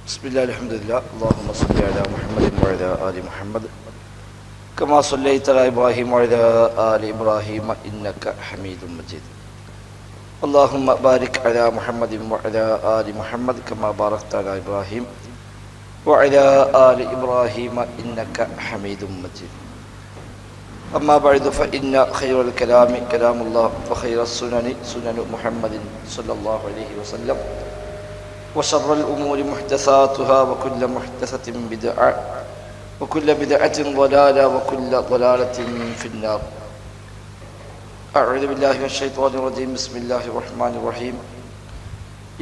ബിസ്മില്ലാഹി അൽഹംദുലില്ലാഹ് അല്ലാഹുമ്മ സ്വല്ലി അലാ മുഹമ്മദിൻ വഅലാ ആലി മുഹമ്മദ് കമാ സ്വല്ലൈത അലാ ഇബ്രാഹിം വഅലാ ആലി ഇബ്രാഹിം ഇന്നക ഹമീദും മജീദ് അല്ലാഹുമ്മ ബാരിക് അലാ മുഹമ്മദിൻ വഅലാ ആലി മുഹമ്മദ് കമാ ബാറക്ത അലാ ഇബ്രാഹിം വഅലാ ആലി ഇബ്രാഹിം ഇന്നക ഹമീദും മജീദ് അമ്മാ ബഅദു ഫഇന്ന ഖൈറൽ കലാമി കലാമുല്ലാഹ് വഖൈറസ് സുനനി സുനനു മുഹമ്മദിൻ സ്വല്ലല്ലാഹു അലൈഹി വസല്ലം وشر الأمور محدثاتها وكل محدثة بدعة وكل بدعة ضلالة وكل ضلالة في النار. أعوذ بالله من الشيطان الرجيم. بسم الله الرحمن الرحيم.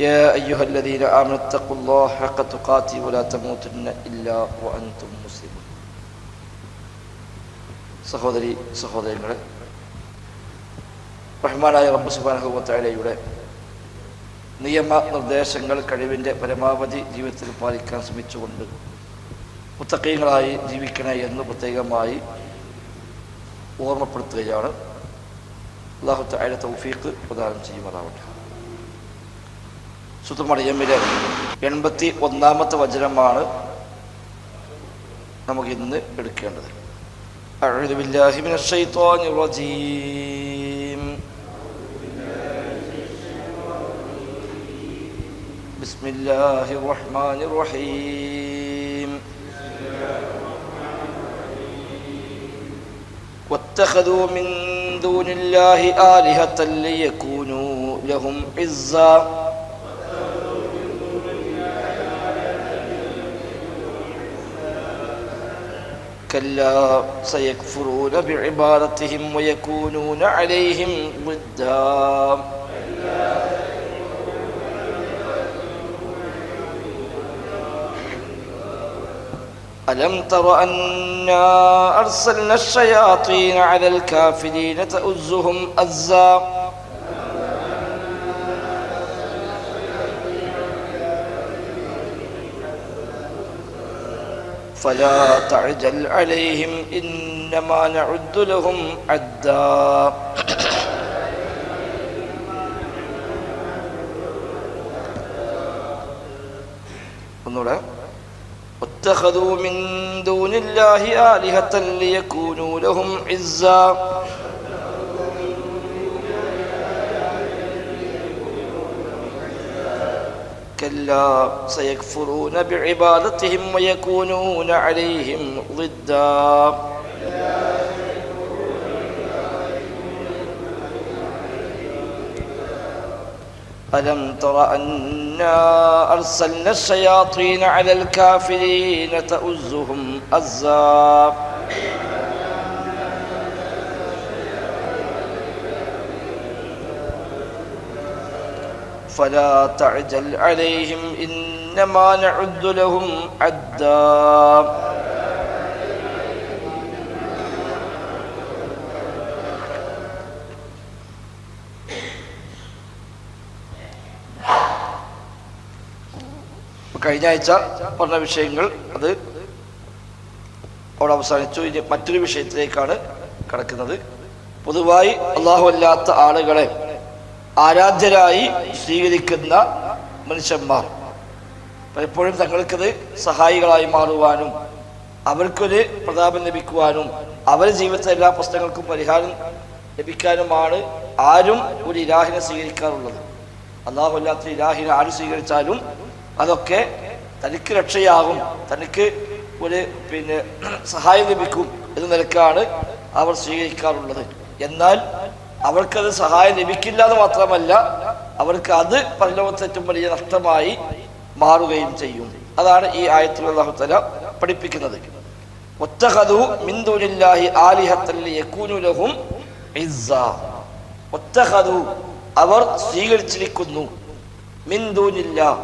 يا أيها الذين آمنوا اتقوا الله حق تقاته ولا تموتن إلا وأنتم مسلمون. സഹോദരങ്ങളെ, റഹ്മാനായ റബ്ബ് സുബ്ഹാനഹു വ തആലയുടെ നിയമ നിർദ്ദേശങ്ങൾ കഴിവിൻ്റെ പരമാവധി ജീവിതത്തിൽ പാലിക്കാൻ ശ്രമിച്ചുകൊണ്ട് മുത്തഖീങ്ങളായി ജീവിക്കണേ എന്ന് പ്രത്യേകമായി ഓർമ്മപ്പെടുത്തുകയാണ്. അല്ലാഹു തആല തൗഫീഖ് പ്രദാനം ചെയ്യുമാറാവട്ടെ. സൂറത്തുൽ മറിയമിലെ 81-ാമത്തെ വചനമാണ് നമുക്ക് ഇന്ന് എടുക്കേണ്ടത്. അഊദു ബില്ലാഹി മിനശ് ശൈത്വാനിർ റജീം. بسم الله الرحمن الرحيم. واتخذوا من دون الله آلهة ليكونوا لهم عزا كلا سيكفرون بعبادتهم ويكونون عليهم ضدا ألم تر أنا أرسلنا الشياطين على الكافرين تؤزهم أزا فلا تعجل عليهم إنما نعد لهم عدا واتخذوا من دون الله آلهة ليكونوا لهم عزا كلا سيكفرون بعبادتهم ويكونون عليهم ضدا ألم تر أنا أرسلنا الشياطين على الكافرين تؤزهم أزا فلا تعجل عليهم إنما نعد لهم عدا കഴിഞ്ഞ ആഴ്ച പറഞ്ഞ വിഷയങ്ങൾ അത് അവിടെ അവസാനിച്ചു. ഇനി മറ്റൊരു വിഷയത്തിലേക്കാണ് കടക്കുന്നത്. പൊതുവായി അല്ലാഹു അല്ലാത്ത ആളുകളെ ആരാധ്യരായി സ്വീകരിക്കുന്ന മനുഷ്യന്മാർ പലപ്പോഴും തങ്ങൾക്കത് സഹായികളായി മാറുവാനും അവർക്കൊരു പ്രതാപം ലഭിക്കുവാനും അവരുടെ ജീവിതത്തിലെ എല്ലാ പ്രശ്നങ്ങൾക്കും പരിഹാരം ലഭിക്കാനുമാണ് ആരും ഒരു ഇലാഹിനെ സ്വീകരിക്കാറുള്ളത്. അല്ലാഹു അല്ലാത്ത ഇലാഹിനെ ആര് സ്വീകരിച്ചാലും അതൊക്കെ തനിക്ക് രക്ഷയാകും, തനിക്ക് ഒരു സഹായം ലഭിക്കും എന്ന നിലക്കാണ് അവർ സ്വീകരിക്കാറുള്ളത്. എന്നാൽ അവർക്കത് സഹായം ലഭിക്കില്ല എന്ന് മാത്രമല്ല, അവർക്ക് അത് പരലോകത്ത് ഏറ്റവും വലിയ നഷ്ടമായി മാറുകയും ചെയ്യും. അതാണ് ഈ ആയത്തിൽ അല്ലാഹു തആല പഠിപ്പിക്കുന്നത്. വത്തഖദു മിൻ ദൂനില്ലാഹി ആലിഹത്തൻ ലിയകൂനു ലഹും ഇസ്സാ. വത്തഖദു അവർ സ്വീകരിച്ചിരിക്കുന്നു, മിൻ ദൂനില്ലാഹ്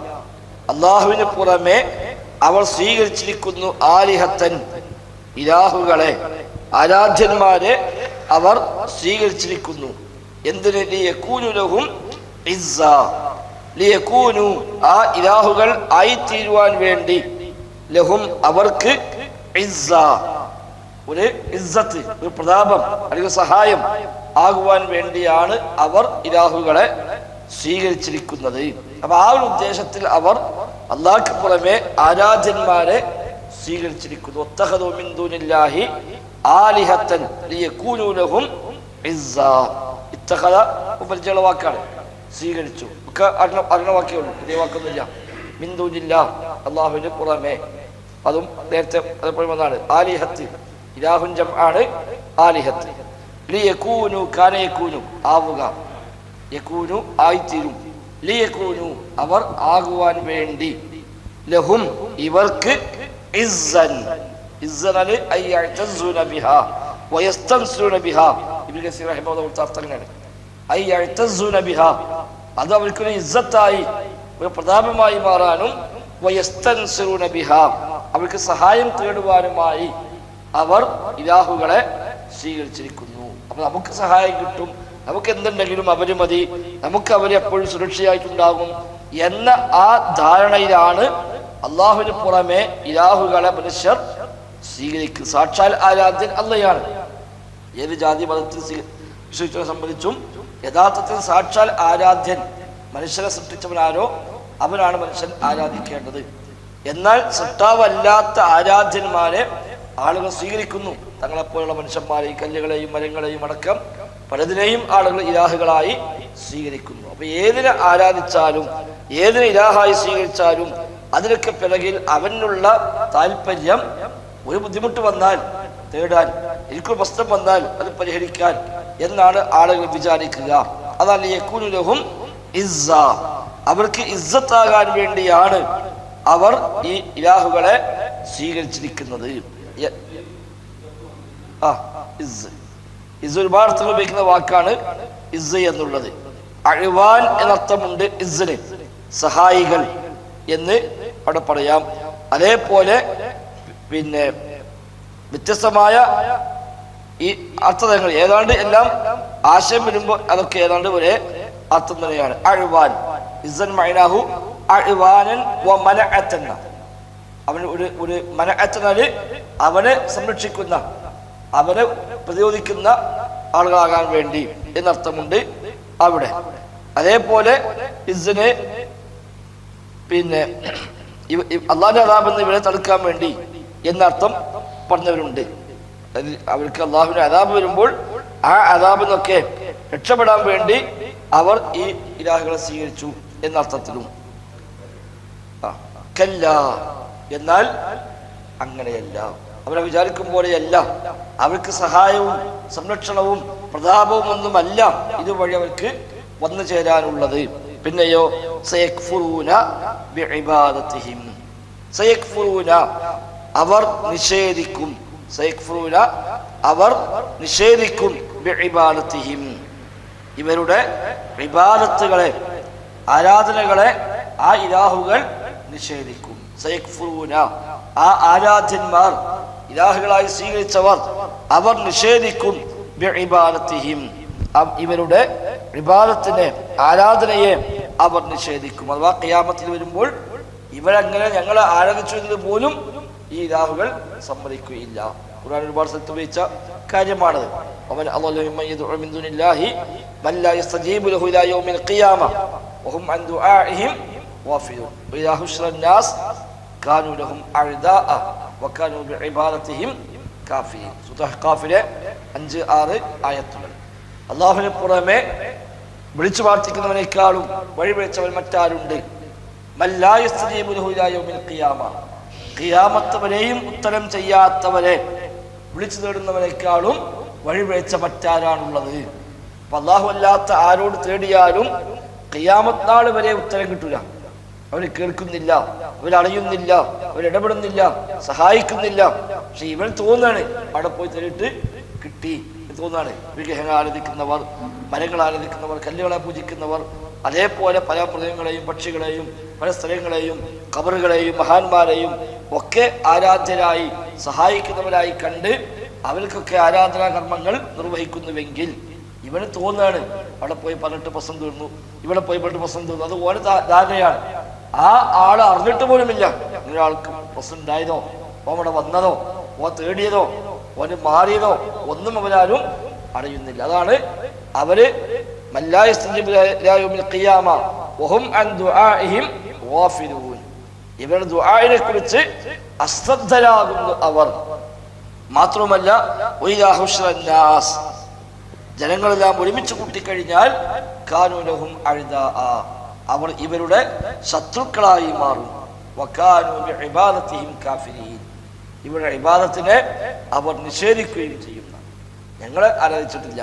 അല്ലാഹുവിന് പുറമെ അവർ സ്വീകരിച്ചിരിക്കുന്നു, ആലിഹത്തൻ ഇലാഹുകളെ, ആരാധ്യന്മാരെ അവർ സ്വീകരിച്ചിരിക്കുന്നു. എന്തിന്? ലിയകൂനു ലഹും ഇസ്സാ. ലിയകൂനു ആ ഇലാഹുകൾ ആയിത്തീരുവാൻ വേണ്ടി, ലഹും അവർക്ക് ഇസ്സാ ഒരു ഇസ്സത്ത്, ഒരു പ്രതാപം അല്ലെങ്കിൽ സഹായം ആകുവാൻ വേണ്ടിയാണ് അവർ ഇലാഹുകളെ സ്വീകരിച്ചിരിക്കുന്നത്. അപ്പൊ ആ ഒരു ഉദ്ദേശത്തിൽ അവർ അള്ളാഹ്ക്ക് പുറമെ ആരാധ്യന്മാരെ സ്വീകരിച്ചിരിക്കുന്നു. വത്തഖദൂ മിൻ ദൂനില്ലാഹി ആലിഹത്തൻ ലിയകൂനൂ ലഹും ഇസ്സാ. ഇത്തഖദ ഉപരിചയുള്ള വാക്കാണ്, സ്വീകരിച്ചു ഒക്കെ അറിഞ്ഞ വാക്കേ ഉള്ളൂ, ഇതേ വാക്കൊന്നുമില്ല. മിൻ ദൂനില്ലാഹ് അള്ളാഹുവിന് പുറമെ, അതും നേരത്തെ അതേപോലെ വന്നാണ്. ആലിഹത്ത് ഇലാഹുൻ ജംആണ് ആലിഹത്ത്. ലിയകൂനു കാന യകൂനു ആവുക, യകൂനു ആയിത്തീരും, ലിയകൂനു അവർ ആകുവാൻ വേണ്ടി, ലഹും ഇവർക്ക്, ഇസ്സൻ ഇസ്സനല് അയ്യഅ്തസൂന ബിഹാ വയസ്തൻസുന ബിഹാ. ഇബ്നു കസീർ റഹിമഹുല്ലാഹു തആല തങ്ങനെയാണ്. അയ്യഅ്തസൂന ബിഹാ അത് അവർക്കൊരു ഇസ്സത്തായി, ഒരു പ്രതാപമായി മാറാനും, വയസ്തൻസുന ബിഹാ അവർക്ക് സഹായം തേടുവാനുമായി അവർ ഇലാഹുകളെ സ്വീകരിച്ചിരിക്കുന്നു. അപ്പൊ നമുക്ക് സഹായം കിട്ടും, നമുക്ക് എന്തുണ്ടെങ്കിലും അവര് മതി, നമുക്ക് അവര് എപ്പോഴും സുരക്ഷയായിട്ടുണ്ടാകും എന്ന ആ ധാരണയിലാണ് അള്ളാഹുവിന് പുറമെ ഇലാഹുകളെ മനുഷ്യർ സ്വീകരിക്കും. സാക്ഷാൽ ആരാധ്യൻ അള്ളയാണ്. ഏത് ജാതി മതത്തിൽ വിശ്വസിച്ചവരെ സംബന്ധിച്ചും യഥാർത്ഥത്തിൽ സാക്ഷാൽ ആരാധ്യൻ മനുഷ്യരെ സൃഷ്ടിച്ചവനാരോ അവനാണ് മനുഷ്യൻ ആരാധിക്കേണ്ടത്. എന്നാൽ സൃഷ്ടാവല്ലാത്ത ആരാധ്യന്മാരെ ആളുകൾ സ്വീകരിക്കുന്നു. തങ്ങളെപ്പോലുള്ള മനുഷ്യന്മാരെയും കല്ലുകളെയും മരങ്ങളെയും അടക്കം പലതിനെയും ആളുകൾ ഇലാഹുകളായി സ്വീകരിക്കുന്നു. അപ്പൊ ഏതിനെ ആരാധിച്ചാലും ഏതിനെ ഇലാഹായി സ്വീകരിച്ചാലും അതിനൊക്കെ പിറകിൽ അവനുള്ള താല്പര്യം ഒരു ബുദ്ധിമുട്ട് വന്നാൽ തേടാൻ, എനിക്കൊരു പ്രശ്നം വന്നാൽ അത് പരിഹരിക്കാൻ എന്നാണ് ആളുകൾ വിചാരിക്കുക. അതാണ് യകൂനു ലഹും ഇസ്സ, അവർക്ക് ഇസ്സത്താകാൻ വേണ്ടിയാണ് അവർ ഈ ഇലാഹുകളെ സ്വീകരിച്ചിരിക്കുന്നത്. ഇസ് ഒരുപാട് അർത്ഥങ്ങൾ ഉപയോഗിക്കുന്ന വാക്കാണ് ഇസ് എന്നുള്ളത്. അഴ്വാൻ എന്നർത്ഥമുണ്ട് ഇസ്സിന്, സഹായികൾ എന്ന് അവിടെ പറയാം. അതേപോലെ പിന്നെ വ്യത്യസ്തമായ ഈ അർത്ഥങ്ങൾ ഏതാണ്ട് എല്ലാം ആശയം വരുമ്പോൾ അതൊക്കെ ഏതാണ്ട് ഒരേ അർത്ഥം തന്നെയാണ്. അഴ്വാൻ ഇസ്സൻ മഅനാഹു അഴ്വാനൻ വ മനഅത്തൻ, അവന് ഒരു മനഅത്തനാല് അവനെ സംരക്ഷിക്കുന്ന, അവനെ പ്രതിരോധിക്കുന്ന ആളുകളാകാൻ വേണ്ടി എന്നർത്ഥമുണ്ട് അവിടെ. അതേപോലെ ഇസ്സനെ പിന്നെ അള്ളാഹുവിന്റെ അദാബിൽ നിന്ന് ഇവരെ തടുക്കാൻ വേണ്ടി എന്നർത്ഥം പറഞ്ഞവരുണ്ട്. അവർക്ക് അള്ളാഹുവിന്റെ അദാബ് വരുമ്പോൾ ആ അദാബിൽ നിന്നൊക്കെ രക്ഷപ്പെടാൻ വേണ്ടി അവർ ഈ ഇലാഹുകളെ സ്വീകരിച്ചു എന്നർത്ഥത്തിലും. കല്ല, എന്നാൽ അങ്ങനെയല്ല, അവരെ വിചാരിക്കും പോലെയല്ല. അവർക്ക് സഹായവും സംരക്ഷണവും പ്രതാപവും ഒന്നുമല്ല ഇതുവഴി അവർക്ക് വന്നു ചേരാനുള്ളത്. പിന്നെയോ സയക്ഫുറൂന ബിഇബാദതിഹിം, സയക്ഫുറൂന അവർ നിഷേധിക്കും, സയക്ഫുറൂന അവർ നിഷേധിക്കും, ബിഇബാദതിഹിം ഇവരുടെ ഇബാദത്തുകളെ, ആരാധനകളെ ആ ഇലാഹുകൾ നിഷേധിക്കും. സയക്ഫുറൂന ആ ആരാധ്യന്മാർ, ഇലാഹുകളായി സ്വീകരിച്ചവർ, അവർ നിഷേധിക്കും ബിഇബാദതിഹിം ഇവരുടെ ഇബാദത്തിനെ, ആരാധനയെ അവർ നിഷേധിക്കും. അഥവാ ഖിയാമത്തിൽ വരുമ്പോൾ ഇവരങ്ങനെ ഞങ്ങളെ ആരാധിച്ചു എന്നത് പോലും ഈ ഇലാഹുകൾ സമ്മതിക്കുകയില്ല. ഖുർആൻ ഒരുപാട് സ്ഥലത്ത് ഉപയോഗിച്ച കാര്യമാണത്. വമൻ അളല്ലു മിമ്മൻ യദ്ഉ മിൻ ദൂനില്ലാഹി മൻ ലാ യസ്തജീബു ലഹു ഇലാ യൗമിൽ ഖിയാമ വഹും അൻ ദുആഇഹിം ഗാഫിലൂൻ വഇദാ ഹുശ്റ الناس കാനൂ ലഹും അഅദാഅ വകാനൂ ബിഇബാദതിഹിം കാഫിരീൻ. സൂറ ഖാഫിലെ 5-6 ആയത്തുകൾ. അല്ലാഹുവിനെ പുറമെ വിളിച്ചു പ്രാർത്ഥിക്കുന്നവനേക്കാളും വഴിപിഴച്ചവൻ മറ്റാരുണ്ട്? മൻ ലാ യസ്തജീബു ലഹു ഇലാ യൗമിൽ ഖിയാമ, ഖിയാമത്ത് വരെയും ഉത്തരം ചെയ്യാത്തവരെ വിളിച്ചു തേടുന്നവനേക്കാളും വഴിപിഴച്ച മറ്റാരാണുള്ളത്? അപ്പൊ അല്ലാഹു അല്ലാത്ത ആരോട് തേടിയാലും ഖിയാമത്ത് നാൾ വരെ ഉത്തരം കിട്ടൂല. അവര് കേൾക്കുന്നില്ല, അവരറിയുന്നില്ല, അവരിടപെടുന്നില്ല, സഹായിക്കുന്നില്ല. പക്ഷെ ഇവൻ തോന്നാണ് അവിടെ പോയി തേടിയിട്ട് കിട്ടി തോന്നാണ്. വിഗ്രഹങ്ങൾ ആരാധിക്കുന്നവർ, മരങ്ങൾ ആരാധിക്കുന്നവർ, കല്ലുകളെ പൂജിക്കുന്നവർ, അതേപോലെ പല മൃഗങ്ങളെയും പക്ഷികളെയും പല സ്ഥലങ്ങളെയും ഖബറുകളെയും മഹാന്മാരെയും ഒക്കെ ആരാധ്യരായി സഹായിക്കുന്നവരായി കണ്ട് അവർക്കൊക്കെ ആരാധനാ കർമ്മങ്ങൾ നിർവഹിക്കുന്നുവെങ്കിൽ ഇവന് തോന്നാണ് അവിടെ പോയി പറഞ്ഞിട്ട് പ്രശ്നം തീർന്നു, ഇവിടെ പോയി പറഞ്ഞിട്ട് പ്രശ്നം തീർന്നു. അത് ഓരോ ധാരണയാണ്. ആ ആള് അറിഞ്ഞിട്ട് പോലുമില്ല ഒരാൾക്ക് പ്രശ്നം ഉണ്ടായതോ, അവിടെ വന്നതോ, ഓ തേടിയതോ, ഓന് മാറിയതോ ഒന്നും അവരാരും അറിയുന്നില്ല. അതാണ് അവര് വഹും അൻ ദുആഇഹിം ഗാഫിലൂൻ. ഇവരുടെ ദുആഇനെ കുറിച്ച് അശ്രദ്ധരാകുന്നു അവർ. മാത്രമല്ല വഇദാ ഹുശ്റൻ നാസ്, ജനങ്ങളെല്ലാം ഒരുമിച്ച് കൂട്ടിക്കഴിഞ്ഞാൽ കാനൂ ലഹും അഅദാഅ, അവർ ഇവരുടെ ശത്രുക്കളായി മാറും. വകാനൂ ബിഇബാദതിഹിം കാഫിരീൻ, ഇവരുടെ ഇബാദത്തിനെ അവർ നിഷേധിക്കുകയും ചെയ്യുന്നു. ഞങ്ങളെ ആരാധിച്ചിട്ടില്ല,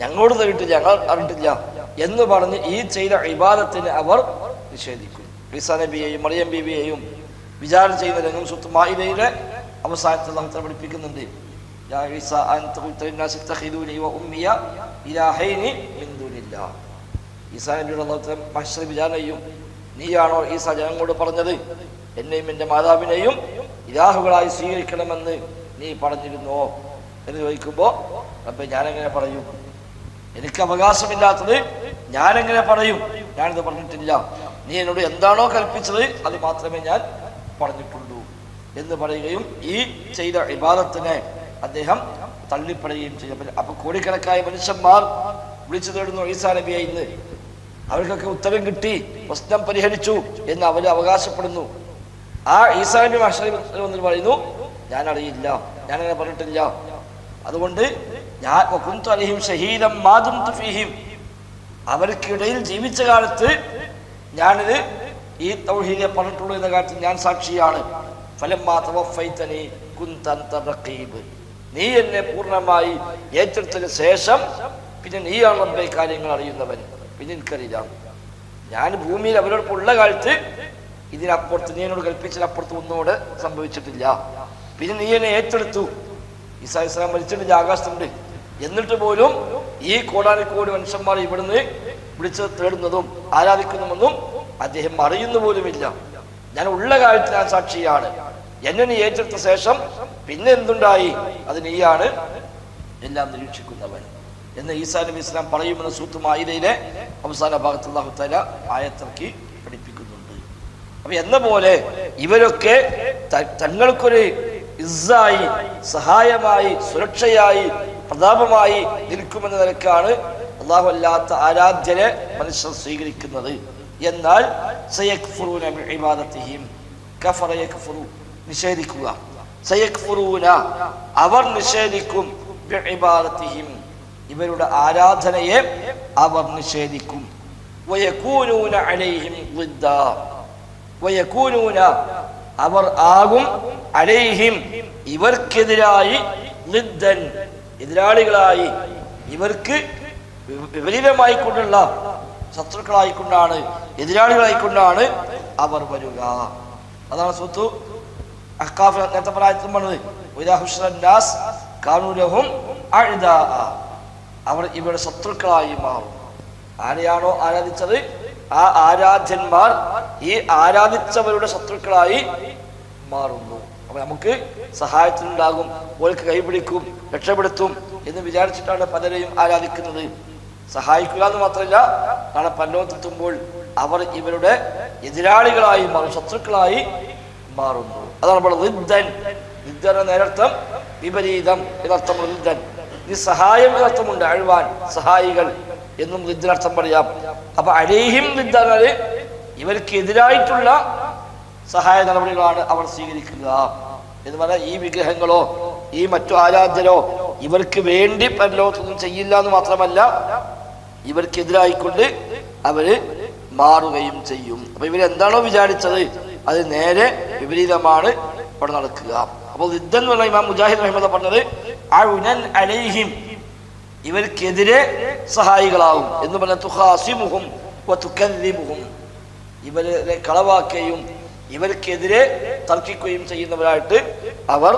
ഞങ്ങളോട് തന്നിട്ടില്ല, ഞങ്ങൾ അറിഞ്ഞിട്ടില്ല എന്ന് പറഞ്ഞ് ഈ ചെയ്ത ഇബാദത്തിനെ അവർ നിഷേധിക്കും. ഈസാ നബിയെയും മറിയം ബീവിയെയും വിചാരണ ചെയ്യുന്ന രംഗം സൂറത്ത് മാഇദയിലെ അവസാനത്തിൽ അല്ലാഹു പഠിപ്പിക്കുന്നുണ്ട്. യാ ഈസാ അൻത ഖുൽത ലിന്നാസി ഇത്തഖിദൂനി വ ഉമ്മിയ ഇലാഹൈനി മിൻ ദൂനില്ലാഹ്. ഈസാ നബിയുടെ അല്ലാഹു മഹ്ശർ വിചാരണയും, നീയാണോ ഈസാ ജനങ്ങളോട് പറഞ്ഞത് എന്നെയും എൻ്റെ മാതാവിനെയും ഇലാഹുകളായി സ്വീകരിക്കണമെന്ന് നീ പറഞ്ഞിരുന്നോ എന്ന് ചോദിക്കുമ്പോൾ റബ്ബേ ഞാനെങ്ങനെ പറയും, എനിക്ക് അവകാശമില്ലാത്തത് ഞാനെങ്ങനെ പറയും, ഞാനിത് പറഞ്ഞിട്ടില്ല, നീ എന്നോട് എന്താണോ കൽപ്പിച്ചത് അത് മാത്രമേ ഞാൻ പറഞ്ഞിട്ടുള്ളൂ എന്ന് പറയുകയും ഈ ചെയ്ത ഇബാദത്തിനെ അദ്ദേഹം തള്ളിപ്പറയുകയും ചെയ്യും. അപ്പൊ കോടിക്കണക്കായ മനുഷ്യന്മാർ വിളിച്ചു തേടുന്നു ഈസാ നബിയെ ഇന്ന്, അവർക്കൊക്കെ ഉത്തരം കിട്ടി, പ്രശ്നം പരിഹരിച്ചു എന്ന് അവർ അവകാശപ്പെടുന്നു. ആ ഈസാ നബി മഹ്ശറിൽ പറയുന്നു ഞാൻ അറിയില്ല, ഞാനങ്ങനെ പറഞ്ഞിട്ടില്ല. അതുകൊണ്ട് ഞാൻ വകുന്തു അലൈഹിം ഷഹീദൻ മാ ദുംതു ഫീഹിം, അവർക്കിടയിൽ ജീവിച്ച കാലത്ത് ഞാനിത് ഈ തൗഹീദെ പറഞ്ഞിട്ടുള്ളൂ എന്ന കാര്യത്തിൽ ഞാൻ സാക്ഷിയാണ്. ഫലമ്മാ തവഫൈതനി കുന്ത അൻത റഖീബ്, നീ എന്നെ പൂർണ്ണമായി ഏറ്റെടുത്തതിന് ശേഷം പിന്നെ നീയാണ് റബ്ബേ കാര്യങ്ങൾ അറിയുന്നവൻ, പിന്നെ എനിക്കറിയില്ല. ഞാൻ ഭൂമിയിൽ അവരോടൊപ്പം ഉള്ള കാലത്ത് ഇതിനപ്പുറത്ത് നീ എന്നോട് കൽപ്പിച്ചതിനപ്പുറത്ത് ഒന്നുകൂടെ സംഭവിച്ചിട്ടില്ല. പിന്നെ നീ എന്നെ ഏറ്റെടുത്തു. ഈസാ ഇസ്ലാം മരിച്ചിട്ടില്ല, ആകാശത്തുണ്ട്. എന്നിട്ട് പോലും ഈ കോടാനുകോടി മനുഷ്യന്മാർ ഇവിടുന്ന് വിളിച്ച് തേടുന്നതും ആരാധിക്കുന്നതും അദ്ദേഹം അറിയുന്ന പോലുമില്ല. ഞാൻ ഉള്ള കാര്യത്തിൽ ഞാൻ സാക്ഷിയാണ്. എന്നെ നീ ഏറ്റെടുത്ത ശേഷം പിന്നെ എന്തുണ്ടായി, അത് നീയാണ് എല്ലാം നിരീക്ഷിക്കുന്നവൻ എന്ന് ഈസാ നബി ഇസ്ലാം പറയുമെന്ന് സൂറത്ത് മാഇദയിലെ അവസാന ഭാഗത്ത് അല്ലാഹു തആല ആയത്തിറക്കി പഠിപ്പിക്കുന്നുണ്ട്. അപ്പൊ എന്ന പോലെ ഇവരൊക്കെ തങ്ങൾക്കൊരു ഇസ്സായി, സഹായമായി, സുരക്ഷയായി, പ്രതാപമായി നിൽക്കുമെന്ന നിലക്കാണ് അല്ലാഹു അല്ലാത്ത ആരാധ്യരെ മനുഷ്യർ സ്വീകരിക്കുന്നത്. എന്നാൽ സയക്ഫുറൂന ബിഇബാദതിഹിം, കഫറ യക്ഫുറു നിഷേധിക്കുക, സയക്ഫുറൂന അവർ നിഷേധിക്കും, ബിഇബാദതിഹിം ഇവരുടെ ആരാധനയെ അവർ നിഷേധിക്കും. വയകൂനൂന അലൈഹിം ളിദ്ദ, വയകൂനൂന അവർ ആകും, അലൈഹിം ഇവർക്കെതിരായി, ളിദ്ദൻ എതിരാളികളായി, ഇവർക്ക് വിപരീതമായിക്കൊണ്ടുള്ള ശത്രുക്കളായിക്കൊണ്ടാണ്, എതിരാളികളായിക്കൊണ്ടാണ് അവർ വരിക. അതാണ് സൂറത്ത് അഹ്ഖാഫ് നേരത്തെ പ്രായത്തിൽ പറഞ്ഞത്. വഇദാ ഹുശ്റൻ നാസ് കാനൂ ലഹും അഅദാഅ, അവർ ഇവരുടെ ശത്രുക്കളായി മാറും. ആരെയാണോ ആരാധിച്ചത് ആ ആരാധ്യന്മാർ ഈ ആരാധിച്ചവരുടെ ശത്രുക്കളായി മാറുന്നു. അപ്പൊ നമുക്ക് സഹായത്തിനുണ്ടാകും, ഓൾക്ക് കൈപിടിക്കും, രക്ഷപ്പെടുത്തും എന്ന് വിചാരിച്ചിട്ടാണ് പലരെയും ആരാധിക്കുന്നത്. സഹായിക്കുക എന്ന് മാത്രമല്ല, നാളെ പരലോകത്തെത്തുമ്പോൾ അവർ ഇവരുടെ എതിരാളികളായി മാറും, ശത്രുക്കളായി മാറുന്നു. അതാണ് നമ്മൾ ളിദ്ദൻ. ളിദ്ദൻ എന്ന നേരർത്ഥം വിപരീതം എന്നർത്ഥം. ളിദ്ദൻ ഈ സഹായം എന്നർത്ഥമുണ്ട്, അഴ്വാൻ, സഹായികൾ എന്നും ളിദ്ദിനർത്ഥം പറയാം. അപ്പൊ അലൈഹിം ളിദ്ദാല് ഇവർക്ക് എതിരായിട്ടുള്ള സഹായ നടപടികളാണ് അവർ സ്വീകരിക്കുക എന്ന് പറഞ്ഞാൽ ഈ വിഗ്രഹങ്ങളോ ഈ മറ്റു ആരാധ്യരോ ഇവർക്ക് വേണ്ടി പരലോകത്തൊന്നും ചെയ്യില്ല എന്ന് മാത്രമല്ല, ഇവർക്കെതിരായിക്കൊണ്ട് അവര് മാറുകയും ചെയ്യും. അപ്പൊ ഇവരെന്താണോ വിചാരിച്ചത് അത് നേരെ വിപരീതമാണ് ഇവിടെ നടക്കുക. അപ്പോൾ ളിദ്ദെന്ന് പറഞ്ഞ ഇമാം മുജാഹിദ് റഹിമഹുല്ലാഹ് പറഞ്ഞത് അഉനൻ അലൈഹിം ഇവർക്കെതിരെ സഹായികളാവും എന്ന് പറഞ്ഞാൽ തുഖാസിമുഹും വതുകദ്ദിബുഹും ഇവരെ കളവാക്കുകയും ഇവർക്കെതിരെ തർക്കിക്കുകയും ചെയ്യുന്നവരായിട്ട് അവർ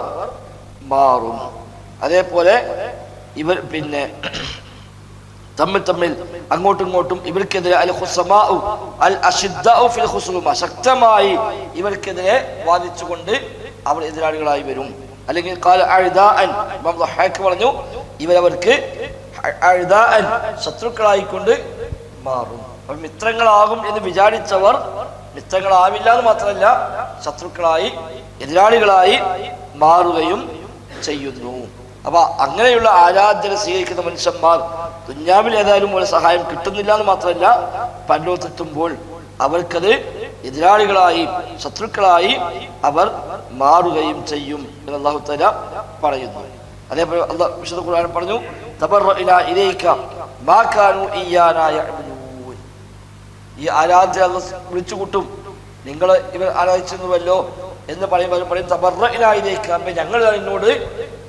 മാറും. അതേപോലെ ഇവർ പിന്നെ തമ്മിൽ അങ്ങോട്ടും ഇങ്ങോട്ടും ഇവർക്കെതിരെ അൽ ഖുസമാഉ അൽ അശിദ്ദഉ ഫിൽ ഖുസുമ ശക്തമായി ഇവർക്കെതിരെ വാദിച്ചുകൊണ്ട് അവർ എതിരാളികളായി വരും. അല്ലെങ്കിൽ ഖാല അഅദാഅൻ ഇമാം ദഹ്ഹാക്ക് പറഞ്ഞു ഇവരവർക്ക് അഅദാഅൻ ശത്രുക്കളായിക്കൊണ്ട് മാറും. അപ്പോൾ മിത്രങ്ങളാകും എന്ന് വിചാരിച്ചവർ മിത്രങ്ങളാവില്ല എന്ന് മാത്രമല്ല ശത്രുക്കളായി എതിരാളികളായി മാറുകയും ചെയ്യുന്നു. അപ്പൊ അങ്ങനെയുള്ള ആരാധന സ്വീകരിക്കുന്ന മനുഷ്യന്മാർ ദുന്യാവിൽ ഏതായാലും ഒരു സഹായം കിട്ടുന്നില്ല എന്ന് മാത്രമല്ല പരലോകത്തെത്തുമ്പോൾ അവർക്കത് എതിരാളികളായി ശത്രുക്കളായി അവർ മാറുകയും ചെയ്യും എന്ന് അല്ലാഹു തആല പറയുന്നു. അതേപോലെ അല്ലാഹു വിശുദ്ധ ഖുർആൻ പറഞ്ഞു തബറഅനാ ഇലൈക മാ കാനൂ ഇയ്യാനാ യഅ്ബുദൂൻ. ഈ ആരാധ്യ വിളിച്ചു കൂട്ടും, നിങ്ങൾ ഇവർ ആരാധിച്ചിരുന്നുവല്ലോ എന്ന് പറയുമ്പോൾ പറയും തബറഅനാ ഇലൈക, ഞങ്ങൾ നിന്നോട്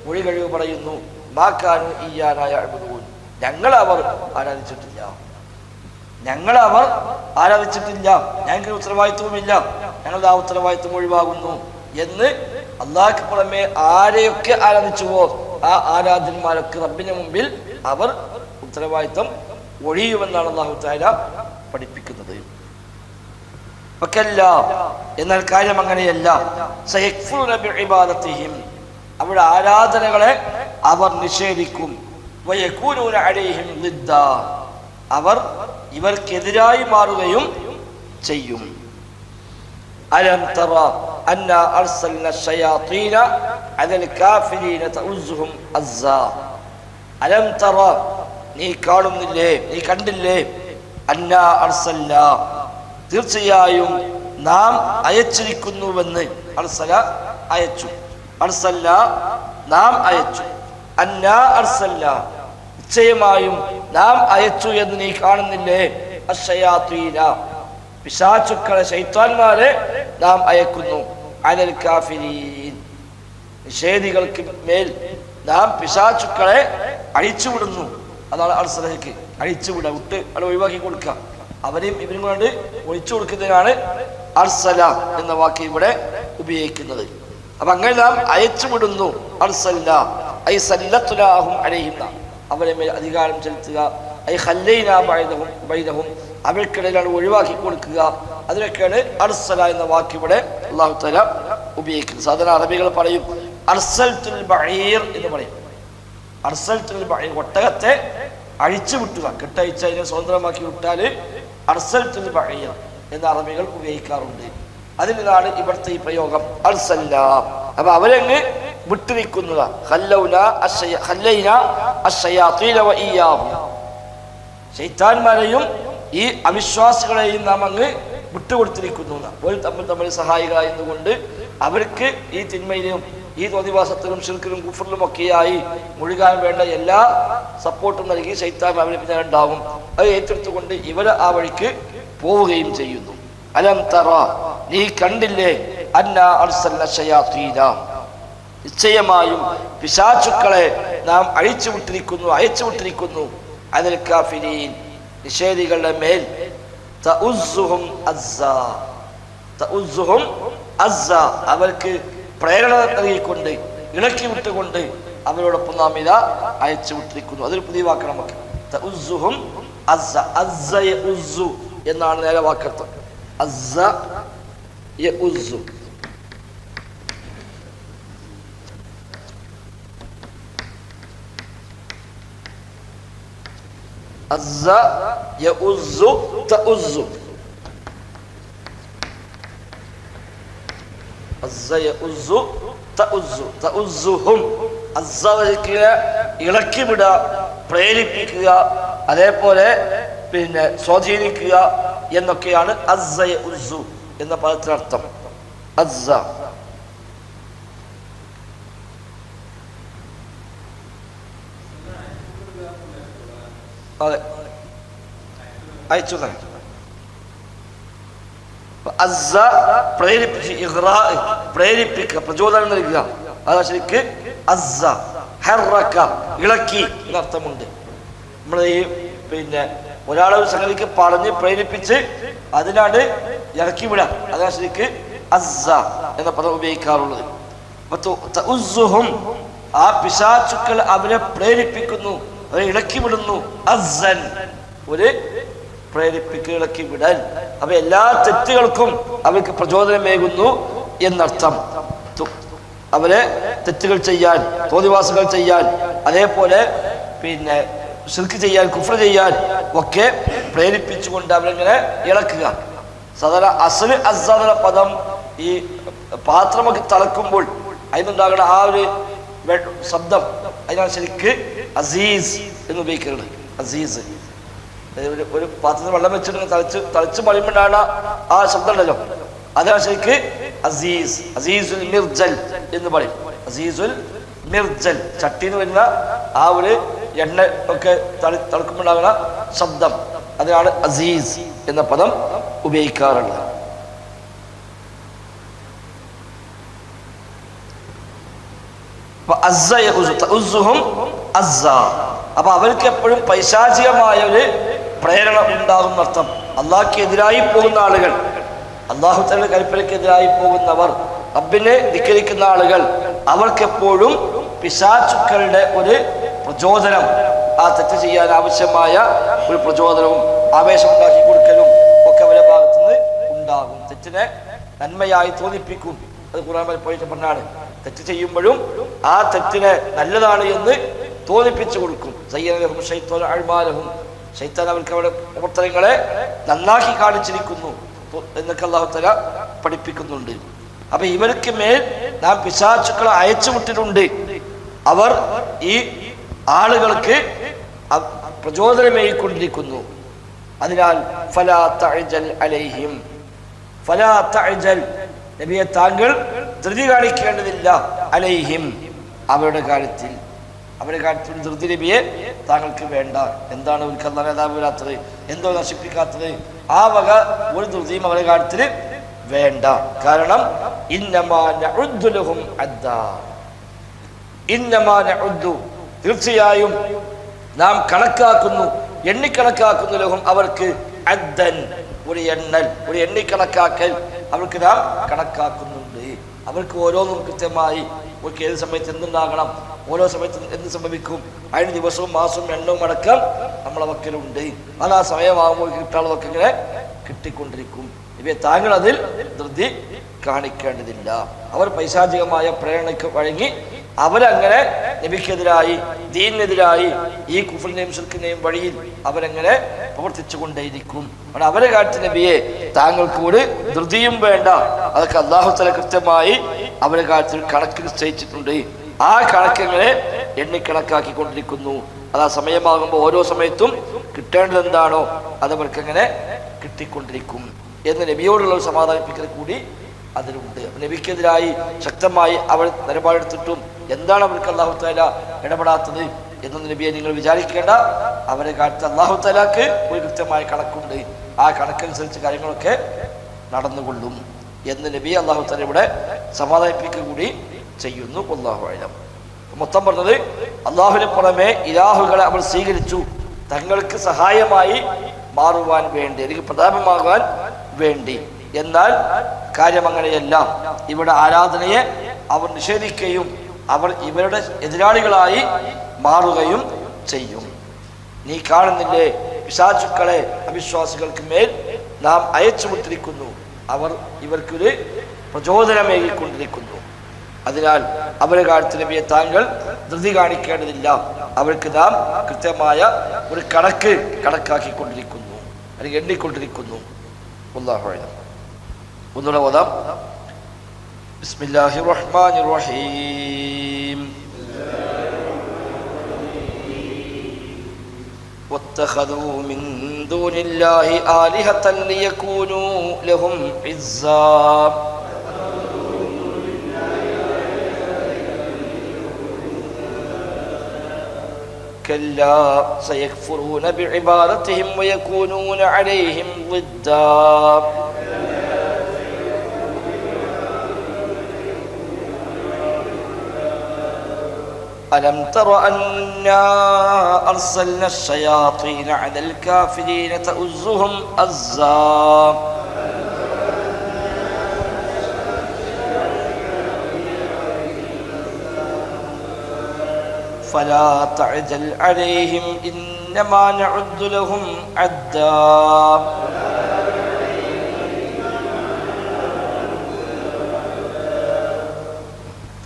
മൊഴി കഴിവ് പറയുന്നു, മാ കാനൂ ഇയ്യാനാ യഅ്ബുദൂൻ, ഞങ്ങൾ അവർ ആരാധിച്ചിട്ടില്ല, ഞങ്ങൾക്ക് ഉത്തരവാദിത്വമില്ല, ഞങ്ങളുടെ ആ ഉത്തരവാദിത്വം ഒഴിവാകുന്നു എന്ന് അള്ളാഹ്ക്ക് പുറമെ ആരെയൊക്കെ ആരാധിച്ചുവോ ആ ആരാധന്മാരൊക്കെ റബ്ബിന് മുമ്പിൽ അവർ ഉത്തരവാദിത്വം ഒഴിയുമെന്നാണ് അല്ലാഹു തആല പഠിപ്പിക്കുന്നത്. എന്നാൽ കാര്യം അങ്ങനെയല്ല. സയക്ഫുറൂന ബിഇബാദതിഹിം, അവരുടെ ആരാധനകളെ അവർ നിഷേധിക്കും. വയകൂനൂന അലൈഹിം ളിദ്ദാ, അവർ ഇവർക്കെതിരായി മാറുകയും ചെയ്യും. അലം തറ അന്നാ അർസൽന ശയാതീന അലൽ കാഫിരീന തഉസ്സുഹും അസ്സാ. അലം തറ, നീ കാണുന്നില്ലേ, നീ കണ്ടില്ലേ, അന്നാ അർസൽന, തീർച്ചയായും നാം അയച്ചിരിക്കുന്നുവെന്ന്. അർസല അയച്ചു, അർസൽന നാം അയച്ചു, അന്നാ അർസൽന നിശ്ചയമായും നാം അയച്ചു എന്ന് നീ കാണുന്നില്ലേ, അശ്ശയാതീന പിശാചുക്കളെ ശൈത്താന്മാരെ നാം അയക്കുന്നു, അലൽ കാഫിരീൻ നിഷേധികൾക്ക് മേൽ നാം പിശാചുക്കളെ അഴിച്ചുവിടുന്നു. അതാണ് അർസലഹക്ക്, അഴിച്ചുവിട, വിട്ട് അവിടെ ഒഴിവാക്കി കൊടുക്കുക, അവരെയും ഇവരും കൊണ്ട് ഒഴിച്ചു കൊടുക്കുന്നതിനാണ് അർസല എന്ന വാക്ക് ഇവിടെ ഉപയോഗിക്കുന്നത്. അപ്പൊ അങ്ങനെ നാം അയച്ചുവിടുന്നു. അർസൽന ഐ സല്ലത്നാഹും അലൈഹിം, അവരെ മേൽ അധികാരം ചെലുത്തുക. ഐ ഖല്ലൈനാ ബൈനഹും, അവർക്കിടയിലാണ് ഒഴിവാക്കി കൊടുക്കുക. അതിനൊക്കെയാണ് അർസല എന്ന വാക്ക് ഇവിടെ അല്ലാഹു തആല ഉപയോഗിക്കുന്നത്. സാധാരണ അറബികൾ പറയും അർസൽതുൽ ബഈർ എന്ന് പറയും. അർസൽതുൽ ബഈർ, ഒട്ടകത്തെ അഴിച്ചു വിട്ടുക, കെട്ടഴിച്ച് അതിനെ സ്വതന്ത്രമാക്കി വിട്ടാൽ അർസൽതുൽ ബഈർ എന്ന അറബികൾ ഉപയോഗിക്കാറുണ്ട്. അതിൽ നിന്നാണ് ഇവിടുത്തെ ഈ പ്രയോഗം അർസൽന. അപ്പൊ അവരങ്ങ് വിട്ടിരിക്കുന്നതാ. ശൈത്താന്മാരെയും ഈ അവിശ്വാസികളെയും നാം അങ്ങ് വിട്ടുകൊടുത്തിരിക്കുന്നു. ഒരു തമ്മിൽ സഹായികളായതുകൊണ്ട് അവർക്ക് ഈ തിന്മയിലും ഈ തോന്നിവാസത്തിലും ശിർക്കിലും കുഫറിലും ഒക്കെയായി മുഴുകാൻ വേണ്ട എല്ലാ സപ്പോർട്ടും നൽകി ശൈത്താൻ അവരെ പിന്നാലെ ഉണ്ടാവും. അത് ഏറ്റെടുത്തുകൊണ്ട് ഇവര് ആ വഴിക്ക് പോവുകയും ചെയ്യുന്നു. അലം തറ, നീ കണ്ടില്ലേ, അന്നാ അർസൽന ശയാതീന, നിശ്ചയമായും പിശാചുക്കളെ നാം അയച്ചുവിട്ടിരിക്കുന്നു അലൽ കാഫിരീൻ നിഷേധികളുടെ മേൽ, തഉസ്സുഹും അസ്സാ, തഉസ്സുഹും അസ്സാ അവർക്ക് പ്രേരണ നൽകിക്കൊണ്ട് ഇളക്കി വിട്ടുകൊണ്ട് അവരോടൊപ്പം നാം ഇതാ അയച്ചുവിട്ടിരിക്കുന്നു. അതൊരു പുതിയ വാക്ക് നമുക്ക്. തഉസ്സുഹും അസ്സാ, അസ്സ യഉസ്സു എന്നാണ് നേരെ വാക്കർത്ഥം. അസ്സ യഉസ്സു, അസ്സ യഉസ്സു തഉസ്സു, അസ്സ യഉസ്സു തഉസ്സു, തഉസ്സുഹും അസ്സ ഇളക്കി വിടുക, പ്രേരിപ്പിക്കുക, അതേപോലെ പിന്നെ സ്വാധീനിക്കുക എന്നൊക്കെയാണ് അസ്സ യഉസ്സു എന്ന പദത്തിനർത്ഥം. അസ്സ അതെ അയച്ചു തന്നെ. അസ്സ പ്രേരിപ്പിച്ച്, ഇഗ്റാ പ്രേരിപ്പിക്കുക, പ്രചോദനം നൽകുക, അതാ ശരിക്ക് അസ്സ. ഹറക ഇളക്കി എന്നർത്ഥമുണ്ട്. നമ്മൾ ഈ പിന്നെ ഒരാളെ ഒരു സംഗതിക്ക് പറഞ്ഞ് പ്രേരിപ്പിച്ച് അതിനാണ് ഇറക്കി വിടുക, അതാ ശരിക്ക് അസ്സ എന്ന പദം ഉപയോഗിക്കാറുള്ളത്. ആ പിശാചുക്കൾ അവരെ പ്രേരിപ്പിക്കുന്നു, അവരെ ഇളക്കി വിടുന്നു. അസ്സൻ ഒരു പ്രേരിപ്പിക്കുക, ഇളക്കി വിടാൻ. അപ്പൊ എല്ലാ തെറ്റുകൾക്കും അവർക്ക് പ്രചോദനമേകുന്നു എന്നർത്ഥം. അവരെ തെറ്റുകൾ ചെയ്യാൻ, തോന്നിവാസങ്ങൾ ചെയ്യാൻ, അതേപോലെ പിന്നെ ശിർക്ക് ചെയ്യാൻ, കുഫ്ർ ചെയ്യാൻ ഒക്കെ പ്രേരിപ്പിച്ചുകൊണ്ട് അവരെങ്ങനെ ഇളക്കുക. സാധാരണ അസ്ല് അസ്സ എന്ന പദം ഈ പാത്രമൊക്കെ തിളക്കുമ്പോൾ അതിനുണ്ടാകുന്ന ആ ഒരു ശബ്ദം, അതിനാണ് ശരിക്ക് അസീസ് എന്ന് ഉപയോഗിക്കുന്നത്. അസീസ് ഒരു പാത്രത്തിൽ വെള്ളം വെച്ചിട്ട് തളിച്ച് മറിയുമ്പോഴാണ് ആ ശബ്ദം ഉണ്ടല്ലോ. അതാണ് ശരിക്ക് അസീസ്, അസീസുൽ മിർജൽ എന്ന് പറയും. അസീസുൽ മിർജൽ, ചട്ടിന്ന് വരുന്ന ആ ഒരു എണ്ണ ഒക്കെ തളിക്കുമ്പോഴാകുന്ന ശബ്ദം, അതിനാണ് അസീസ് എന്ന പദം ഉപയോഗിക്കാറുള്ളത്. അപ്പൊ അവർക്ക് എപ്പോഴും പൈശാചികമായ ഒരു പ്രേരണ ഉണ്ടാകുന്ന അർത്ഥം. അള്ളാഹ്ക്കെതിരായി പോകുന്ന ആളുകൾ, അള്ളാഹു തആലയുടെ കൽപ്പനയ്ക്കെതിരായി പോകുന്നവർ, റബ്ബിനെ ധിക്കരിക്കുന്ന ആളുകൾ, അവർക്കെപ്പോഴും പിശാചുക്കളുടെ ഒരു പ്രചോദനം, ആ തെറ്റ് ചെയ്യാൻ ആവശ്യമായ ഒരു പ്രചോദനവും ആവേശം ഉണ്ടാക്കി കൊടുക്കലും ഒക്കെ അവരുടെ ഭാഗത്തുനിന്ന് ഉണ്ടാകും. തെറ്റിനെ നന്മയായി തോന്നിപ്പിക്കും. അത് ഖുർആൻ പലപ്പോഴും പറഞ്ഞാണ്. തെറ്റ് ചെയ്യുമ്പോഴും ആ തെറ്റിനെ നല്ലതാണ് എന്ന് തോന്നിപ്പിച്ചു കൊടുക്കും. ശൈത്താൻ അവർക്ക് അവരുടെ പ്രവർത്തനങ്ങളെ നന്നാക്കി കാണിച്ചിരിക്കുന്നു എന്നൊക്കെ അല്ലാഹു തആല പഠിപ്പിക്കുന്നുണ്ട്. അപ്പൊ ഇവർക്ക് മേൽ നാം പിശാചുക്കളെ അയച്ചു വിട്ടിട്ടുണ്ട്. അവർ ഈ ആളുകൾക്ക് പ്രചോദനമേകൊണ്ടിരിക്കുന്നു. അതിനാൽ ഫലാ തഅജൽ അലൈഹിം, ഫലാ തഅജൽ, നബിയെ താങ്കൾ ധൃതി കാണിക്കേണ്ടതില്ല, അലൈഹിം, അവരുടെ കാര്യത്തിൽ, അവരുടെ കാര്യത്തിൽ ധൃതി നബിയെ താങ്കൾക്ക് വേണ്ട. എന്താണ് അവർക്ക് അല്ലാഹു അദാബ് വരാത്തത്, എന്തോ നശിപ്പിക്കാത്തത്, ആ വക ഒരു ധൃതിയും അവരുടെ കാര്യത്തിൽ വേണ്ട. കാരണം ഇന്നമാ നഉദ്ദു ലഹും അദ്ദാ, ഇന്നമാ നഉദ്ദു, തീർച്ചയായും നാം കണക്കാക്കുന്നു, എണ്ണിക്കണക്കാക്കുന്നു, ലഹും അവർക്ക്, അദ്ദൻ, ഒരു എണ്ണൽ, ഒരു എണ്ണിക്കണക്കാക്കൽ അവർക്ക് നാം കണക്കാക്കുന്നുണ്ട്. അവർക്ക് ഓരോന്നും കൃത്യമായി, അവർക്ക് ഏത് സമയത്ത് എന്തുണ്ടാകണം, ഓരോ സമയത്ത് എന്ത് സംഭവിക്കും, അതിന് ദിവസവും മാസവും എണ്ണവും അടക്കം നമ്മളെ വക്കലുണ്ട്. അത് ആ സമയമാകുമ്പോൾ കിട്ടാനുള്ളതൊക്കെ ഇങ്ങനെ കിട്ടിക്കൊണ്ടിരിക്കും. ഇവയെ താങ്കൾ അതിൽ ധൃതി കാണിക്കേണ്ടതില്ല. അവർ പൈശാചികമായ പ്രേരണയ്ക്ക് വഴങ്ങി അവരങ്ങനെ നബിക്കെതിരായി, ദീനിനെതിരായി, ഈ കുഫറിനെയും ശിർക്കിനെയും വഴിയിൽ അവരങ്ങനെ പ്രവർത്തിച്ചു കൊണ്ടേയിരിക്കും. അവരെ കാര്യത്തിൽ നബിയെ താങ്കൾക്ക് ഒരു ധൃതിയും വേണ്ട. അതൊക്കെ അല്ലാഹു തആല കൃത്യമായി അവരുടെ കാര്യത്തിൽ കണക്ക് നിശ്ചയിച്ചിട്ടുണ്ട്. ആ കണക്കങ്ങനെ എണ്ണിക്കണക്കാക്കിക്കൊണ്ടിരിക്കുന്നു. അത് ആ സമയമാകുമ്പോൾ ഓരോ സമയത്തും കിട്ടേണ്ടത് എന്താണോ അതവർക്കങ്ങനെ കിട്ടിക്കൊണ്ടിരിക്കും എന്ന് നബിയോടുള്ള ഒരു സമാധാനിപ്പിക്കൽ കൂടി അതിലുണ്ട്. നബിക്കെതിരായി ശക്തമായി അവർ നിലപാടെടുത്തിട്ടും എന്താണ് അവർക്ക് അല്ലാഹു തആല ഇടപെടാത്തത് എന്നൊന്നും നബിയെ നിങ്ങൾ വിചാരിക്കേണ്ട. അവരെ കാര്യത്തിൽ അല്ലാഹു തആലക്ക് ഒരു കൃത്യമായ കണക്കുണ്ട്. ആ കണക്കനുസരിച്ച് കാര്യങ്ങളൊക്കെ നടന്നുകൊള്ളും എന്ന് നബി അല്ലാഹു തആല ഇവിടെ സമാധാനിപ്പിക്കുക കൂടി ചെയ്യുന്നു. വല്ലാഹു അഅലം. മൊത്തം പറഞ്ഞത്, അല്ലാഹുവിന് പുറമെ ഇലാഹുകളെ അവർ സ്വീകരിച്ചു തങ്ങൾക്ക് സഹായമായി മാറുവാൻ വേണ്ടി, അല്ലെങ്കിൽ പ്രതാപമാകാൻ വേണ്ടി. എന്നാൽ കാര്യം അങ്ങനെയല്ല. ഇവിടെ ആരാധനയെ അവർ നിഷേധിക്കുകയും അവർ ഇവരുടെ എതിരാളികളായി മാറുകയും ചെയ്യും. നീ കാണുന്നില്ലേ, പിശാചുക്കളെ അവിശ്വാസികൾക്ക് മേൽ നാം അയച്ചുവിട്ടിരിക്കുന്നു, അവർ ഇവർക്കൊരു പ്രചോദനമേകിക്കൊണ്ടിരിക്കുന്നു. അതിനാൽ അവരുടെ കാര്യത്തിൽ നബിയെ താങ്കൾ ധൃതി കാണിക്കേണ്ടതില്ല. അവർക്ക് നാം കൃത്യമായ ഒരു കണക്കാക്കിക്കൊണ്ടിരിക്കുന്നു, അല്ലെങ്കിൽ എണ്ണിക്കൊണ്ടിരിക്കുന്നു. അല്ലാഹു അഅലം. ഒന്നുകൂടെ ഓതാം. ബിസ്മില്ലാഹിർ റഹ്മാനിർ റഹീം. വത്തഖദൂ മിൻ ദൂനില്ലാഹി ആലിഹതൻ ലിയകൂനൂ ലഹും ഇസ്സാ. كلا سيكفرون بعبادتهم ويكونون عليهم ضدا. ألم تر أنا أرسلنا الشياطين على الكافرين تؤزهم أزا. فلا تعجل عليهم إنما نعد لهم عدا.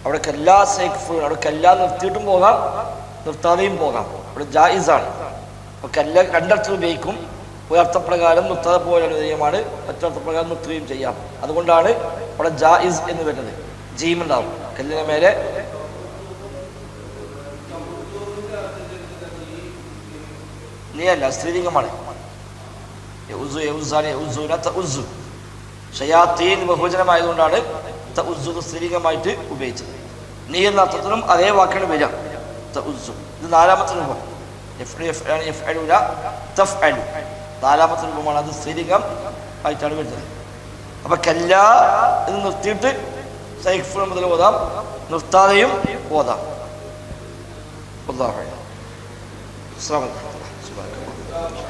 അവിടേക്ക് എല്ലാ സൈഖ്ഫും, അവിടേക്ക് എല്ലാം നിർത്തിയിട്ടും പോകാം, നിർത്താതെയും പോകാം. അവിടെ ജായിസാണ്. ഒക്കെ എല്ലാം രണ്ടർത്ഥം ഉപയോഗിക്കും. ഒരർത്ഥപ്രകാരം നിർത്താതെ പോലെ അനുവദനീയമാണ്, മറ്റൊരർത്ഥപ്രകാരം നിർത്തുകയും ചെയ്യാം. അതുകൊണ്ടാണ് അവിടെ ജായിസ് എന്ന് വരുന്നത്. ജീം ഉണ്ടാവും കല്ലിന് മേലെ. നീ അല്ല, സ്ത്രീലിംഗമാണ്. ഷയാത്തീൻ ബഹുവചനമായതുകൊണ്ടാണ് തഉസ്സു സ്ത്രീലിംഗമായിട്ട് ഉപയോഗിച്ചത്. നീ എന്ന അർത്ഥത്തിലും അതേ വാക്കാണ് വരിക, തഉസ്സു. ഇത് നാലാമത്തെ രൂപം, നാലാമത്തെ രൂപമാണ്, അത് സ്ത്രീലിംഗം ആയിട്ടാണ് വരുന്നത്. അപ്പൊ കല്ല എന്ന് നിർത്തിയിട്ട് സൈഫുൽ മുതൽ ഓതാം, നിർത്താതെയും ഓതാം. അല്ലാഹു അക്ബർ. അസ്സലാമു അലൈക്കും.